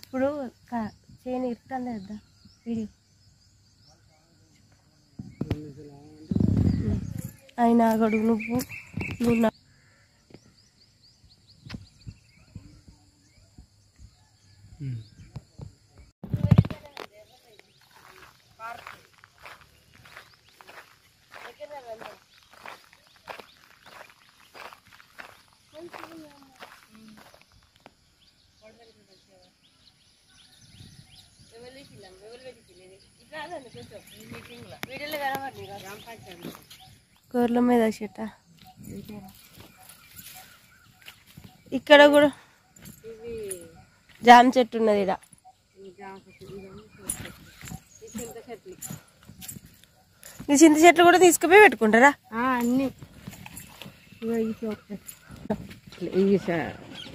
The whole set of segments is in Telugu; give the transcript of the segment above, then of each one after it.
ఇప్పుడు చేను ఇరుతుంది కదా వీడియో అయినా గడుగు నువ్వు కూరల మీద చెట్ట ఇక్కడ కూడా జామ చెట్టు ఉన్నది ఇక్కడ ఈ చింత చెట్లు కూడా తీసుకుపోయి పెట్టుకుంటారా అన్నీ ఇవి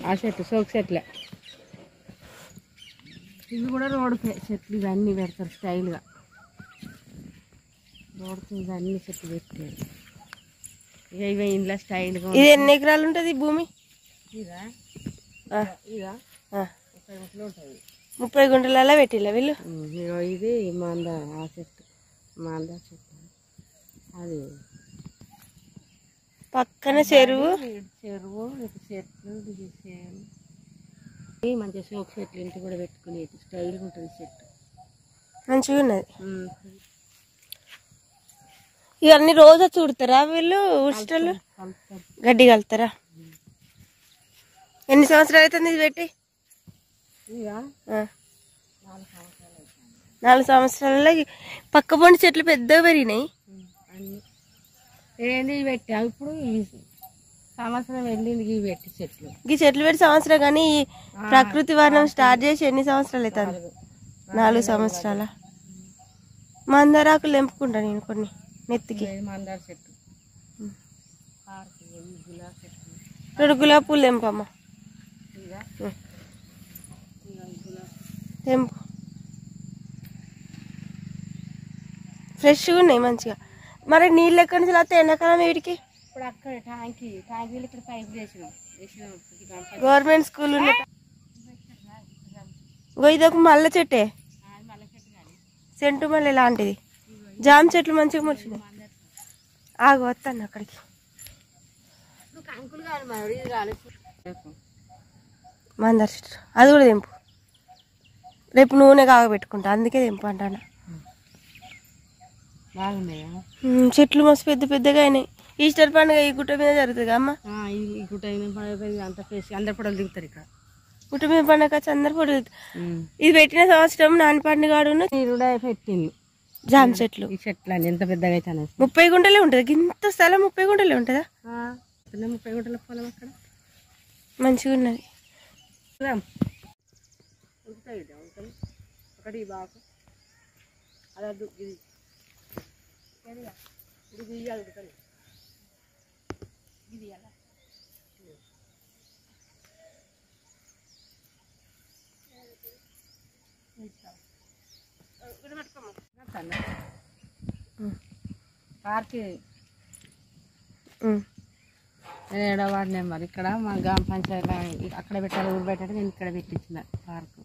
ఆ చెట్టు సోకు చెట్లే ఇవి కూడా రోడ్డుకే చెట్లు ఇవన్నీ పెడతారు స్టైల్గా రోడ్డుకి ఇవన్నీ చెట్లు పెట్టారు ఇక ఇవి ఇంట్లో స్టైల్గా. ఇది ఎన్ని ఎకరాలు ఉంటుంది భూమి? ఇదా ఇదా 30 గుంటలు ఉంటుంది. 30 గుంటలలో పెట్టిల్లా వీళ్ళు? ఇది మంద ఆ చెట్టు మంద చెట్టు అది పక్కన చెరువు చెరువు ఇటు చెట్లు చేయాలి మంచిగా సోకు చెట్లు ఇంటి కూడా పెట్టుకుని స్టైల్గా ఉంటుంది చెట్టు మంచిగా ఉన్నది. ఇవన్నీ రోజు చూడతారా వీళ్ళు? ఉష్టలు గడ్డి కలుతారా? ఎన్ని సంవత్సరాలు అవుతుంది ఇది పెట్టి? 4 సంవత్సరాలలో పక్క పండు చెట్లు పెద్దగా పెరిగినాయి. ఏంది పెట్టి ఇప్పుడు సంవత్సరం వెళ్ళింది ఇవి పెట్టి చెట్లు ఈ చెట్లు పెట్టి సంవత్సరం, కానీ ఈ ప్రకృతి వర్ణం స్టార్ట్ చేసి ఎన్ని సంవత్సరాలు అవుతుంది? 4 సంవత్సరాల. మందారాకులు తెంపుకుంటా నేను కొన్ని నెత్తికి. మందార చెట్టు 2 గులాబీ పూలు తెంపమ్మా. తెంపు, ఫ్రెష్గా ఉన్నాయి మంచిగా. మరి నీళ్ళు ఎక్కడి నుంచి వస్తాయి ఎండాకాలం వీటికి? ఇప్పుడు అక్కడ ట్యాంకీలు ఇక్కడ పైపు చేసినాం. గవర్నమెంట్ స్కూల్ ఇదొక మల్ల చెట్టే, సెంటు మల్లె లాంటిది. జామ చెట్లు మంచిగా ముడిచినాయి. ఆగు వస్తాను అక్కడికి. మందార చెట్టు అది కూడా తెంపు. రేపు నూనె కాగబెట్టుకుంటా, అందుకే తెంపు అంటాను. చెట్లు మస్తు పెద్ద పెద్దగా అయినాయి. ఈస్టర్ పండుగ ఈ గుట్ట మీద జరుగుతుంది అమ్మ. ఈ గుట్ట అంత అందరు ఫోటోలు దిగుతారు ఇక్కడ. గుట్ట మీద పండుగ వచ్చి అందరు ఫోటోలు. ఇది పెట్టిన సంవత్సరం నాని పండుగ పెట్టింది జామ చెట్లు. ఈ చెట్లు అని ఎంత పెద్దగా అయితే 30 గుంటలే ఉంటుంది. ఇంత స్థలం 30 గుంటలే ఉంటుందా? 30 గుంటల పొలం అక్కడ మంచిగా ఉన్నది. ఒకటి బాకు అదద్దు ఇది ఇది ఇయ్యాలి ఇది ఇయ్యాల పార్కి నేను ఏడవాడి నెంబర్ ఇక్కడ మా గ్రామ పంచాయతీ అక్కడ పెట్టాలి, ఊరు పెట్టాలి. నేను ఇక్కడ పెట్టించిన పార్కు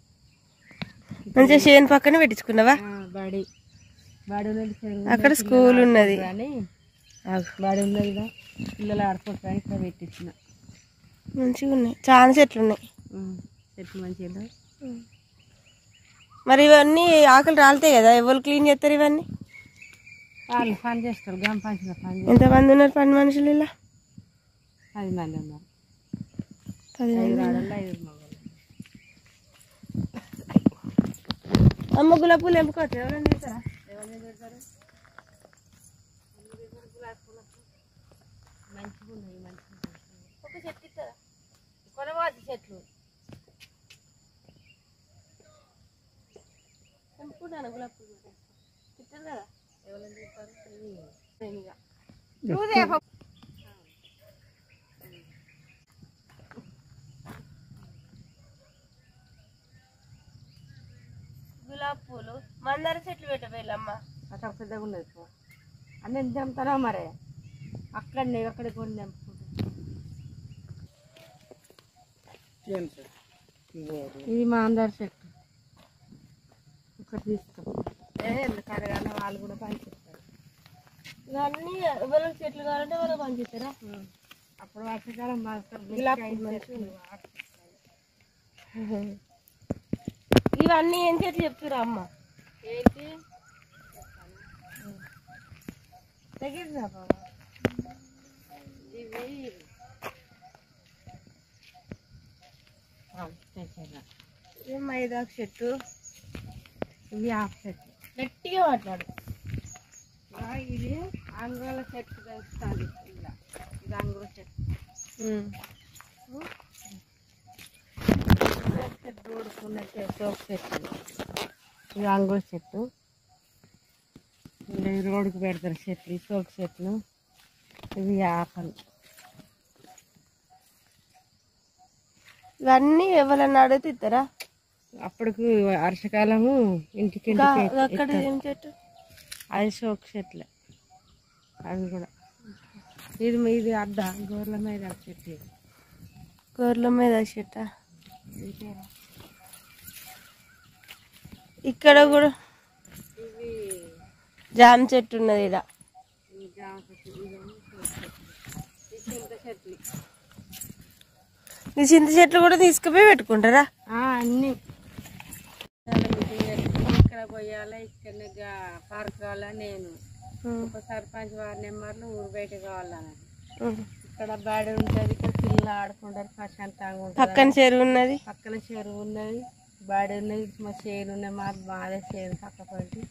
మంచిగా చేను పక్కన పెట్టించుకున్నావా? బడి బడి ఉన్నది, అక్కడ స్కూల్ ఉన్నది కానీ బడి ఉన్నది కదా, పిల్లలు ఆడుకుంటారని ఇక్కడ పెట్టించిన. మంచిగా ఉన్నాయి, చాలా చెట్లు ఉన్నాయి. చెట్లు మంచిగా. మరి ఇవన్నీ ఆకులు రాలుతాయి కదా, ఎవరు క్లీన్ చేస్తారు ఇవన్నీ? వాళ్ళు పని చేస్తారు, గ్రామ పంచాయతీ పని. ఎంతమంది ఉన్నారు పని మనుషులు? ఇలా 10 మంది ఉన్నారు. 10 మంది. 5 మగవాళ్ళు. అమ్మ గులాబీ పూలు ఎంపుకోవచ్చు, ఎవరైనా చేస్తారా? మంచిగా ఉన్నాయి, మంచిగా ఒక చెట్టు ఇస్తారా? కొనవాది చెట్లు ఎంపుకుంటాను. గులాబీ పూలు ఇస్తారు కదా, ఎవరైనా చేస్తారు. గులాబీ గులాబీ పూలు మందార చెట్లు పెట్టబోయమ్మా. అక్కడ పెద్దగా ఉన్నది అన్నీ ఎంత తెంపుతారా మరి అక్కడనే అక్కడ కొన్ని తెంపుకుంటాం. ఇది మందార చెట్టు ఇక్కడ తీస్తాం. ఎందుకంటే వాళ్ళు కూడా పంచిస్తారు. ఇవన్నీ ఎవరికి చెట్లు కావాలంటే వాళ్ళు పంచిస్తారా? అప్పుడు వర్షాకాలం ఇవన్నీ ఏం చెట్లు చెప్తురా అమ్మ? ఏంటి తగ్గిందా బాబా? ఇవి ఇది మైదాకు చెట్టు. ఇవి ఆకు చెట్టు. గట్టిగా మాట్లాడు. ఇది అంగుళ చెట్టు పెంచుతుంది. ఇలా ఇది అంగుళ చెట్టు. దూడుకున్న సోపు చెట్టు. ఇది అంగుళ చెట్టు. ఇవి రోడ్డుకు పెడతారు చెట్లు. ఈ సోపు చెట్లు. ఇవి ఆకలు. ఇవన్నీ ఎవరన్నా అడిగితే ఇస్తారా? అప్పటికి వర్షకాలము ఇంటికి అక్కడ ఏం చెట్టు? అది సోకు చెట్లే అవి కూడా. ఇది ఇది అడ్డ గోర్ల మీద చెట్టు. గోర్ల మీద చెట్ట. ఇక్కడ కూడా ఇవి జామ చెట్టు ఉన్నది. ఇలా జామ చెట్టు. చింత చెట్లు. ఈ చింత చెట్లు కూడా తీసుకుపోయి పెట్టుకుంటారా? అన్నీ ఇక్కడ పోయాలి, ఇక్కడ పార్క్ కావాలా. నేను ఒక సర్పంచ్ వారి నెంబర్లు ఊరు బయట కావాలన్నది. ఇక్కడ బాడీ ఉంటుంది. ఇక్కడ పిల్లలు ఆడుకుంటారు, ప్రశాంతంగా ఉంటుంది. పక్కన చెరువు ఉన్నది. పక్కన చెరువు ఉన్నది, బాడీ ఉన్నది. మా చేను ఉన్నది. మాదే చేను పక్క పట్టి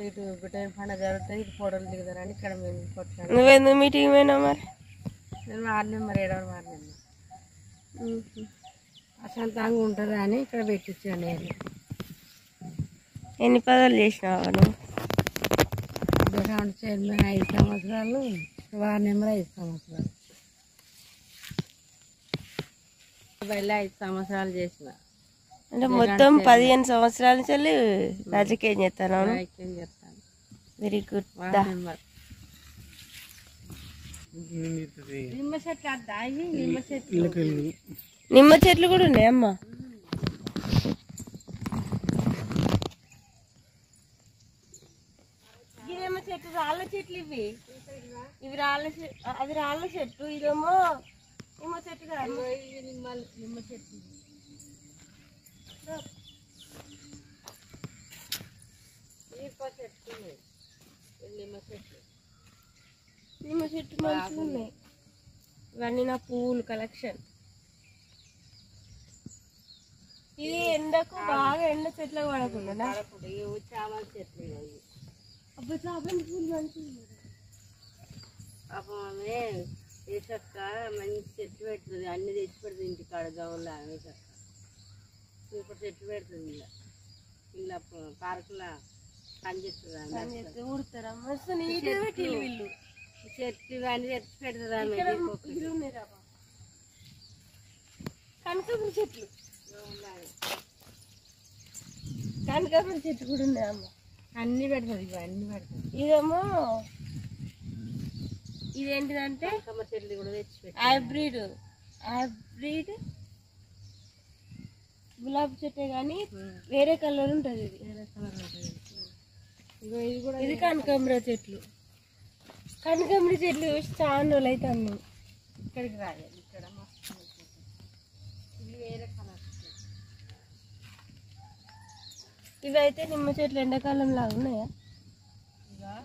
ఇటు బిడ్డ పండుగ జరుగుతుంది. ఇటు ఫోటోలు దిగుతారని ఇక్కడ మేము కొట్టాను. నువ్వెందుకు మీటింగ్ పోయినావు మరి? నేను వార్డు నెంబర్ 7వ వార్డు నెంబర్. ప్రశాంతంగా ఉంటుంది అని ఇక్కడ పెట్టించాను నేను. ఎన్ని పదాలు చేసినావా నువ్వు? గ్రౌండ్ చైర్మన్ 5 సంవత్సరాలు, వార్డు నెంబర్ 5 సంవత్సరాలు. బయలు 5 సంవత్సరాలు చేసిన. అంటే మొత్తం 15 సంవత్సరాల నుంచి రాజకీయం చేస్తాను. చేస్తాను. Very good. Ward number. నిమ్మ చెట్లు అద్దా? ఇవి నిమ్మ చెట్లు. నిమ్మ చెట్లు కూడా ఉన్నాయి అమ్మ. ఇదేమో చెట్టు రాళ్ళ చెట్లు. ఇవి రాళ్ళ చెట్టు. అది రాళ్ళ చెట్టు. ఇదేమో నిమ్మ చెట్టు కాదు. నిమ్మ చెట్టు. ఈప చెట్టు. నిమ్మ చెట్టు. నిమ్మ చెట్టు మంచిగా ఉన్నాయి. ఇవన్నీ నా పువ్వులు కలెక్షన్. ఇది ఎండకు బాగా ఎండ చెట్లకు పడకుండా చామంతి చెట్లు. అబ్బా చామంతి పూలు మంచిగా. పాపం ఆమె వేసక్క మంచి చెట్లు పెడుతుంది. అన్ని తెచ్చి పెడుతుంది ఇంటికాడ గౌన్లో. వేసక్క సూపర్ చెట్లు పెడుతుంది. ఇలా ఇలా పార్కులో పనిచేస్తుంది. ఊడతారా మస్తు నీట్గా పెట్టి వీళ్ళు చెట్లు ఇవన్నీ తెచ్చి పెడుతుంది ఆమె. కనకాంబర చెట్లు. కనకాంబర చెట్టు కూడా ఉన్నాయి అమ్మ. అన్ని పెడుతుంది. ఇవన్నీ పెడుతుంది. ఇదేమో ఇదేంటిదంటే కనకాంబర చెట్లు కూడా తెచ్చి పెట్టి హైబ్రిడ్ గులాబీ చెట్టే కానీ వేరే కలర్ ఉంటుంది. ఇది వేరే కలర్ ఉంటుంది. ఇది కూడా ఇది కనకాంబర చెట్లు. కనకాంబర చెట్లు చూసి చాలా రోజులు అయితే అన్నీ. ఇక్కడికి రాలేదు. ఇక్కడ మస్తు ఇది వేరే కలర్. ఇవి అయితే నిమ్మ చెట్లు ఎండాకాలం లాగా ఉన్నాయా?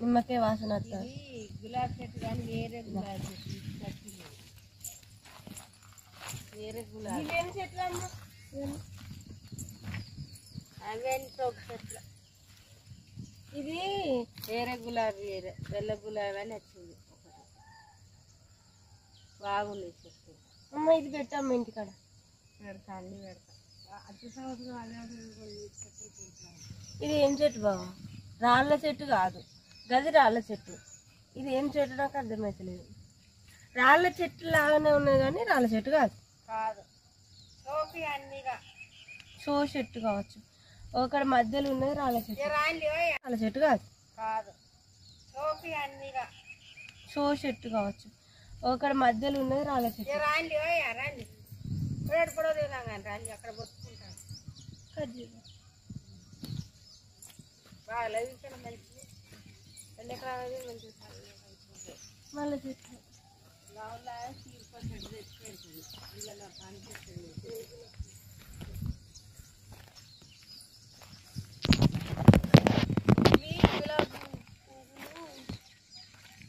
నిమ్మకాయ వాసన వస్తుంది. గులాబీ చెట్టు కానీ వేరే గులాబీ చెట్టు. వేరే గులాబీ చెట్లు అమ్మ. అవే సోపు చెట్లు. ఇది వేరే గులాబీ వేరే తెల్ల గులాబీ అని వచ్చింది ఒకటి. బాగుంది చెట్టు. అమ్మ ఇది పెట్టమ్మా ఇంటికాడ. పెడతా అన్ని పెడతా. అతి సంవత్సరం ఇది ఏం చెట్టు బాబా? రాళ్ళ చెట్టు కాదు, గది రాళ్ళ చెట్టు. ఇది ఏం చెట్టు నాకు అర్థమవుతలేదు. రాళ్ళ చెట్టు లాగానే ఉన్నాయి కానీ రాళ్ళ చెట్టు కాదు. కాదు సోకి అన్నిగా షో చెట్టు కావచ్చు. ఒకటి మధ్యలో ఉన్నది రాళ్ళ చెట్టు. రాళ్ళ చెట్టు కాదు, షో చెట్టు కావచ్చు. ఒకటి మధ్యలో ఉన్నది రాళ్ళ చెట్టు. మళ్ళీ చెట్టు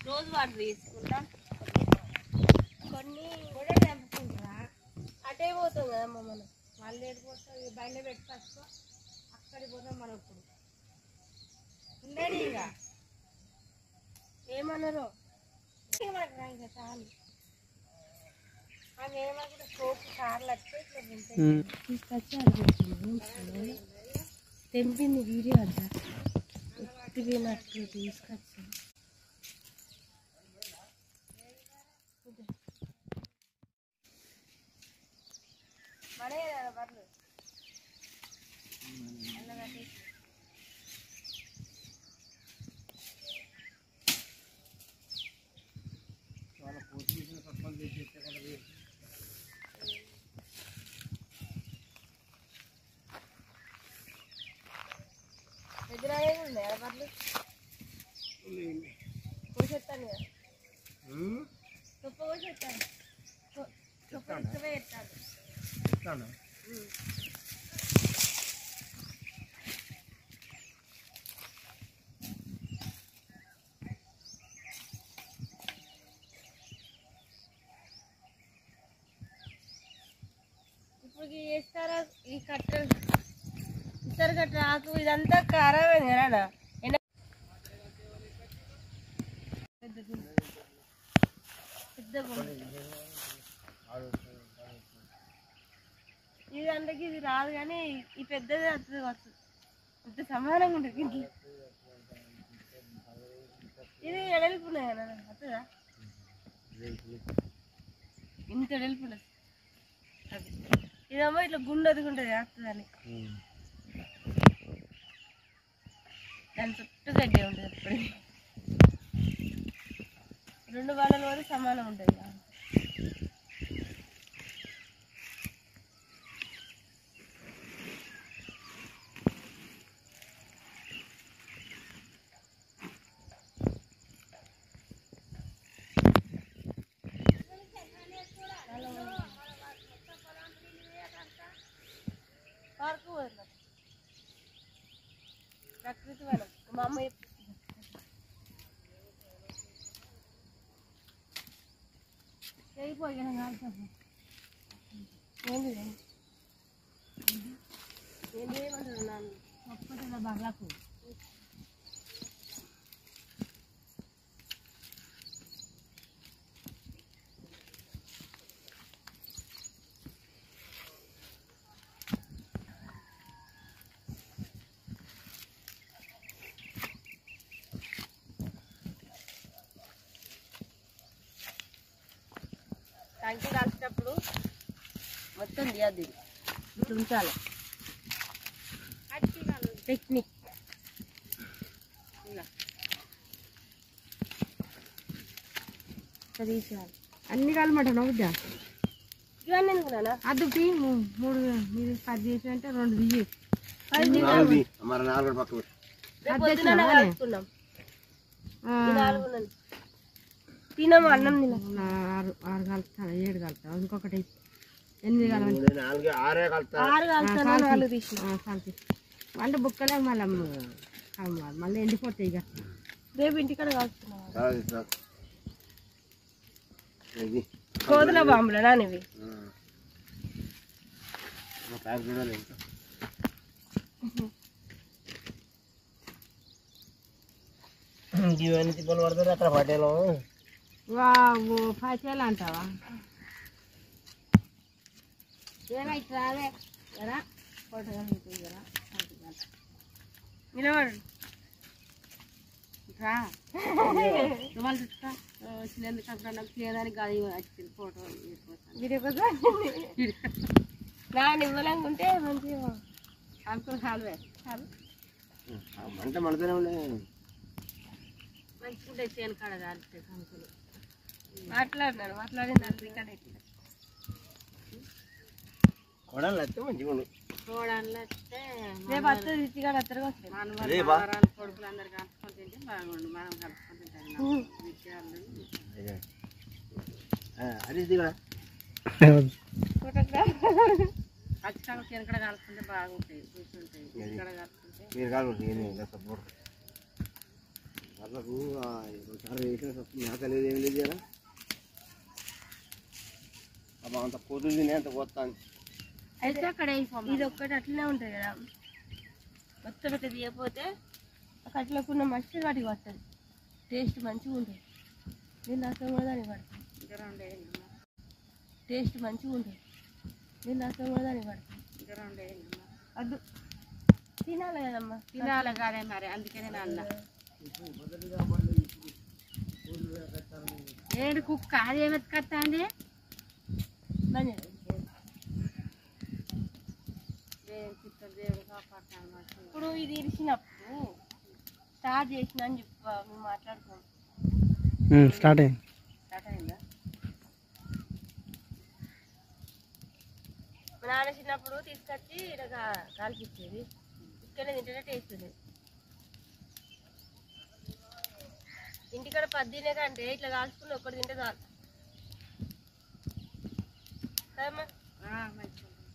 రోజు వాటర్ తీసుకుంటా, కొన్ని కూడా తెంపుకుంటారా. అటే పోతాం కదమ్మా మనం. మళ్ళీ ఎడిపోతాం, బండ పెట్టుకోవచ్చు. అక్కడికి పోతాం మనం. ఇప్పుడు ఉండేది ఇంకా ఏమన్నారో ఇంకా చాలు. అవి ఏమన్నా సోపు కార్లు వస్తే ఇట్లా తీసుకొచ్చి అనిపించింది. తెంపింది వీడియో అంట ఎత్తిపోయినట్టు తీసుకొచ్చి. మడే బర్లు ఎదురయ్యే ఉన్నాయా బర్లు? కోసేస్తాను కదా, గొప్ప కోసేస్తాను. గొప్ప ఇష్టమే ఎత్తాను. ఇప్పుడు వేస్తారా ఈ కట్టెలు, ఇతర కట్టెలు ఆకు ఇదంతా ఖరాబ్ కదా. ఇది అందుకే ఇది రాదు, కానీ ఈ పెద్దది వస్తుంది వస్తుంది. పెద్ద సమానంగా ఉంటుంది ఇంట్లో. ఇది ఎడల్పున్నాయి కదా వస్తుందా? ఇంత ఎడల్పున్నది. అది ఇదేమో ఇట్లా గుండె ఒదుకుంటుంది వస్తుందని. దాని చుట్టూ గడ్డి ఉంటుంది ఎప్పటికీ. రెండు వాళ్ళ వరకు సమానం ఉంటుంది. పార్కు పోయినా ప్రకృతి వనం మా అమ్మ అయిపోయాను. ఏంటి ఏంటి ఏమంటారు నాన్న? ఒక్కటి బంగ్లాకు టంకి కాల్చేటప్పుడు మొత్తం తీయద్దు, ఇట్లా ఉంచాలి. టెక్నిక్ ఇలా తీసేయాలి. అన్ని కాలమంటాను బిడ్డ. ఇవన్నీ ఎందుకున్నా అది 3 మీరు 10 చేసి అంటే 2 తీసి తినము. అన్నం తిన 6 కలుపుతాను, 7 కలుపుతాను. ఇంకొకటి 8 6 తీసి అంటే బుక్కలే మళ్ళీ ఎండిపోతాయి. ఇక రేపు ఇంటికాడ కాల్చుకున్నా కోతుల బాంబులు నానివి. ఇవన్నీ తిప్పలు పడతారు అక్కడ పట్టేలో. పైసలు అంటావా? ఏమైతే నిలబడు ఫోటో వీడియో కోసం నా నివ్వలంగా ఉంటే మంచిగా కంకులు కాలువే కాదు మంట మంటనే ఉండే మంచిగా ఉంటాయి చేను కాడ కాలుతాయి కంకులు. మాట్లాడినారు మాట్లాడి నన్ను రికార్డ్ అవుతుంది. కొడాలి వస్తే మంచిగా ఉండు. చూడాలి వస్తే రేపు వస్తుంది రుచిగా అత్తరు వస్తుంది. మనవరాలు కొడుకులు అందరు కలుపుకొని తింటే బాగుండు. మనం కలుపుకొని తింటాం విషయాలు హరీష్ దిగా ఖచ్చితంగా చేను కాడ కలుపుకుంటే బాగుంటాయి కూర్చుంటాయి. ఇక్కడ కలుపుకుంటే మీరు కాదు సపోర్ట్ వాళ్ళకు చాలా వేసిన మేత లేదు ఏం లేదు కదా అబ్బా అంత పొద్దు తినే అంత పోతాను. అయితే అక్కడ ఇది ఒక్కటి అట్లనే ఉంటుంది కదా, మొత్తం ఇట్లా తీయకపోతే అట్లకున్న మస్తు వాటికి పడుతుంది, టేస్ట్ మంచిగా ఉంటుంది. నేను రసం కూడా దానికి పడుతుంది, టేస్ట్ మంచిగా ఉంటుంది. నేను రసం కూడా దానికి పడుతుంది. అద్దు తినాలి కదమ్మా, తినాలి కాదే మరి, అందుకే నేను అన్నా. ఏడు కుక్క అది ఏమెత్తుకొస్తుంది. ఇప్పుడు ఇది ఇరిచినప్పుడు స్టార్ట్ చేసిన అని చెప్ప మేము మాట్లాడుకోం. స్టార్ట్ అయింది. స్టార్ట్ అయిందా? మా నాన్న చిన్నప్పుడు తీసుకొచ్చి ఇలా కాల్పించేది, ఇక్కడే తింటేనే టేస్ట్ ఉంది. ఇంటికాడ 10 తినే కంటే ఇట్లా కాల్చుకుని ఒక్కటి తింటే చాలు కదమ్మా.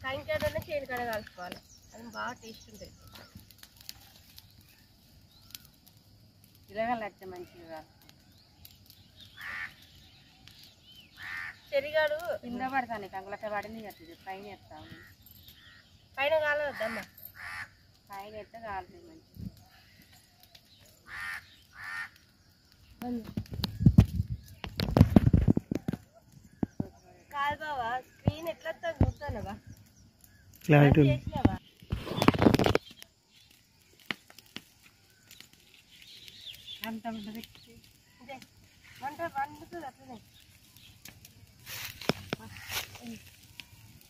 కాయింకాడనే చేను కాడ కాల్చుకోవాలి, అది బాగా టేస్ట్ ఉంటుంది. ఇలాగ లచ్చ మంచిగా చెరిగాడు కింద పడతాను, కంగులతో పడింది కట్టదు. పైన ఎత్తాము, పైన కాలవద్దమ్మా, పైన ఎత్తే కాలుతుంది మంచిగా. కాదు బావా, స్క్రీన్ ఎట్లా చూస్తానవా క్లారిటీ చేసినావా? అంత ఉంటుంది వంట వండుతుంది అట్లనే.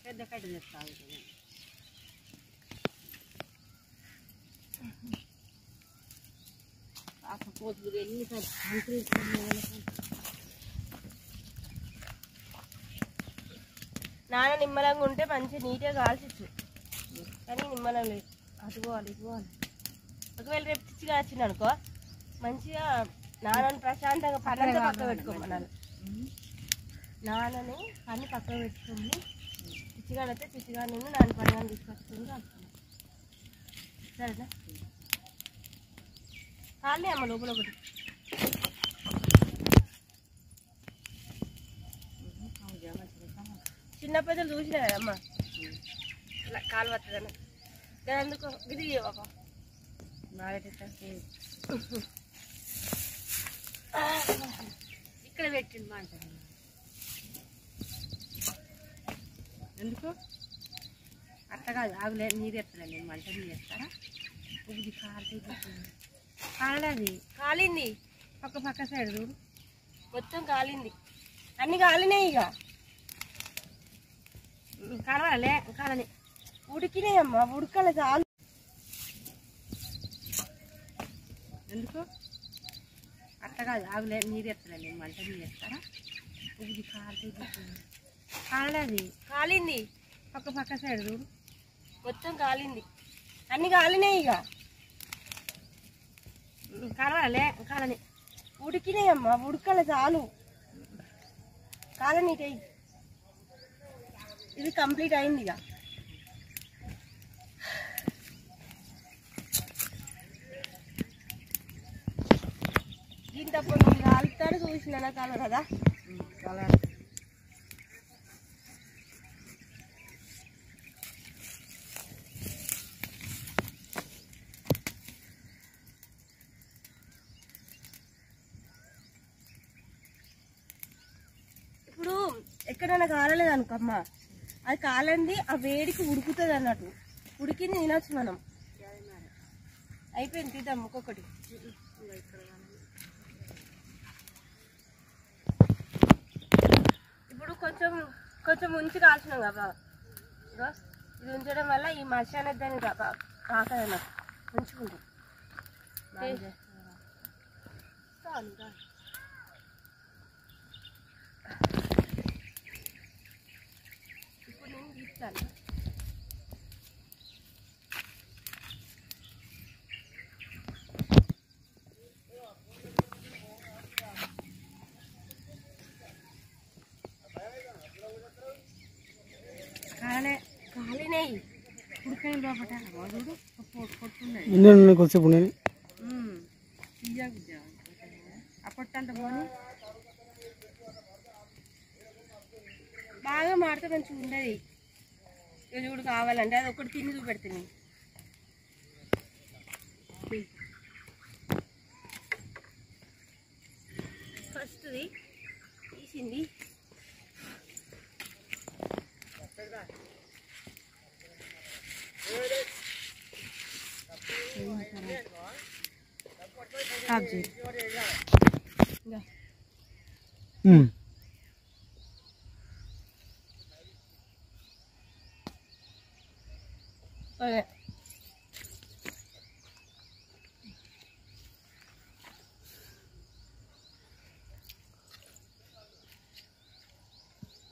పెద్ద కట్ట తెస్తాను. అసలు పోతుంది ఎన్నిసార్లు నాన్న నిమ్మలంగా ఉంటే మంచిగా నీట్గా కాల్చచ్చు, కానీ నిమ్మలం లేదు. అటు పోవాలి ఇటు పోవాలి. ఒకవేళ రేపు చిచ్చిగా వచ్చింది అనుకో, మంచిగా నాన్నని ప్రశాంతంగా పనంతా పక్క పెట్టుకోమన్నాను. నాన్నని పని పక్క పెట్టుకుని చిచ్చిగా అయితే చిచ్చిగా నేను నాన్న పని తీసుకొచ్చుకుని కాల్చుకున్నాను. సరేనా? కాళ్ళే అమ్మ లోపల ఒకటి చిన్న పెద్దలు చూసినా కదమ్మా ఇలా కాలు పట్టదని, అందుకు ఇది బాగా ఇక్కడ పెట్టింది మాట. ఎందుకు అట్లా కాదు, ఆగులే నీరు ఎత్తలే. నేను మంట నీరు ఎత్తారా? ఇది కాలది కాలింది, పక్క సైడ్ చూడు, మొత్తం కాలింది. అన్ని కాలినాయి, ఇక కాలవాలే కాలని ఉడికినాయమ్మా, ఉడకాల చాలు. ఎందుకు అట్లా కాదు, ఆగులే నీరు ఎత్తలే. నేను మంట నీరు ఎత్తారా? ఇది కాలది కాలింది, పక్క సైడ్ చూడు, మొత్తం కాలింది. అన్ని కాలినాయి, ఇక కాలవాలే కాలని ఉడికినాయమ్మా, ఉడకాల చాలు. కాలని ఇది కంప్లీట్ అయింది. ఇక దీని తప్ప మీరు కాలుతాడు చూసిన కాలం కదా. ఇప్పుడు ఎక్కడైనా కాలలేదు అనుకోమ్మా, అది కాలంది ఆ వేడికి ఉడుకుతుంది అన్నట్టు, ఉడికింది తినొచ్చు మనం. అయిపోయింది, తీద్దాం ఒక్కొక్కటి. ఇప్పుడు కొంచెం కొంచెం ఉంచి కాల్చినాం కదా, ఇది ఉంచడం వల్ల ఈ మషి అనేది దాన్ని కాకదన్నా మంచిగా ఉంటుంది ఇప్పుడు నేను తీస్తాను. కాలినాయి ఉడికని లోపల చూడు పొట్టున్నాయి నేను కొద్దిసేపు నేను తీయగా అప్పట్టంత పోనీ బాగా మాడితే మంచిగా ఉండదు. ఇక చూడు కావాలంటే అది ఒకటి తిని చూపెడుతుంది. ఫస్ట్ది తీసింది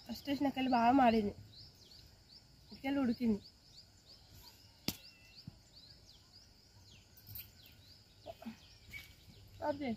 ఫస్ట్ వేసినకెళ్ళి బాగా మాడింది, ఇక్కలు ఉడికింది. అదే